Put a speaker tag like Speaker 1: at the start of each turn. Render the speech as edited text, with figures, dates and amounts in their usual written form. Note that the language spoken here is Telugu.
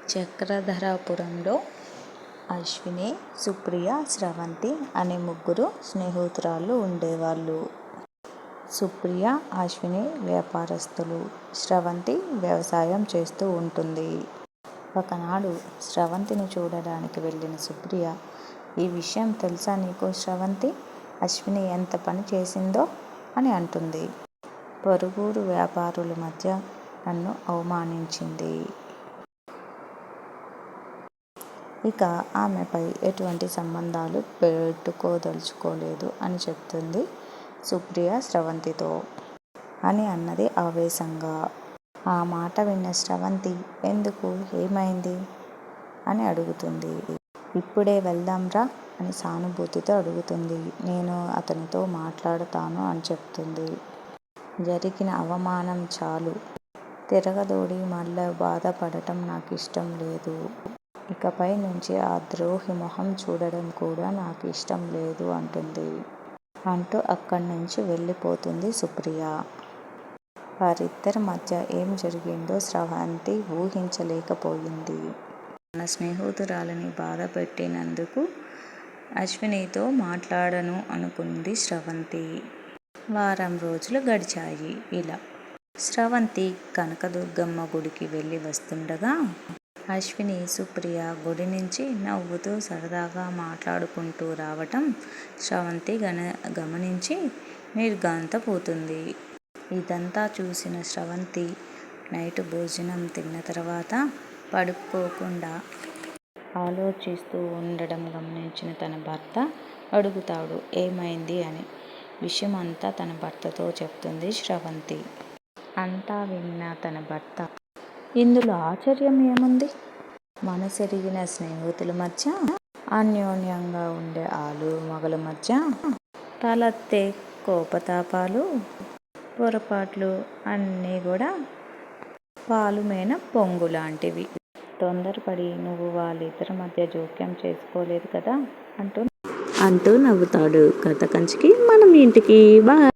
Speaker 1: చక్రధరపురంలో అశ్విని, సుప్రియ, స్రవంతి అనే ముగ్గురు స్నేహితురాళ్ళు ఉండేవాళ్ళు. సుప్రియ, అశ్విని వ్యాపారస్తులు, స్రవంతి వ్యవసాయం చేస్తూ ఉంటుంది. ఒకనాడు స్రవంతిని చూడడానికి వెళ్ళిన సుప్రియ, "ఈ విషయం తెలుసా నీకు స్రవంతి? అశ్విని ఎంత పని చేసిందో" అని అంటుంది. "పొరుగురు వ్యాపారుల మధ్య నన్ను అవమానించింది. ఇక ఆమెపై ఎటువంటి సంబంధాలు పెట్టుకోదలుచుకోలేదు" అని చెప్తుంది సుప్రియ స్రవంతితో అని అన్నది ఆవేశంగా. ఆ మాట విన్న స్రవంతి, "ఎందుకు? ఏమైంది?" అని అడుగుతుంది. "ఇప్పుడే వెళ్దాంరా" అని సానుభూతితో అడుగుతుంది. "నేను అతనితో మాట్లాడతాను" అని చెప్తుంది. "జరిగిన అవమానం చాలు. తిరగదోడి మళ్ళా బాధపడటం నాకిష్టం లేదు. ఇకపై నుంచి ఆ ద్రోహి మొహం చూడడం కూడా నాకు ఇష్టం లేదు" అంటూ అక్కడి నుంచి వెళ్ళిపోతుంది సుప్రియ. వారిద్దరి మధ్య ఏం జరిగిందో స్రవంతి ఊహించలేకపోయింది. తన స్నేహితురాలిని బాధపెట్టినందుకు అశ్వినితో మాట్లాడను అనుకుంది స్రవంతి. వారం రోజులు గడిచాయి. ఇలా స్రవంతి కనకదుర్గమ్మ గుడికి వెళ్ళి వస్తుండగా అశ్విని, సుప్రియ గుడి నుంచి నవ్వుతూ సరదాగా మాట్లాడుకుంటూ రావటం స్రవంతి గమనించి నిర్ఘాంతపోతుంది. ఇదంతా చూసిన స్రవంతి నైట్ భోజనం తిన్న తర్వాత పడుకోకుండా ఆలోచిస్తూ ఉండడం గమనించిన తన భర్త అడుగుతాడు ఏమైంది అని. విషయం అంతా తన భర్తతో చెప్తుంది స్రవంతి. అంతా విన్న తన భర్త, "ఇందులో ఆశ్చర్యం ఏముంది? మనసెరిగిన స్నేహితుల మధ్య, అన్యోన్యంగా ఉండే ఆలుమగల మధ్య తలెత్తే కోపతాపాలు, పొరపాట్లు అన్నీ కూడా పాలుమేన పొంగు లాంటివి. తొందరపడి నువ్వు వాళ్ళిద్దరి మధ్య జోక్యం చేసుకోలేదు కదా" అంటూ నవ్వుతాడు. కథ కంచికి మనం ఇంటికి. బాయ్.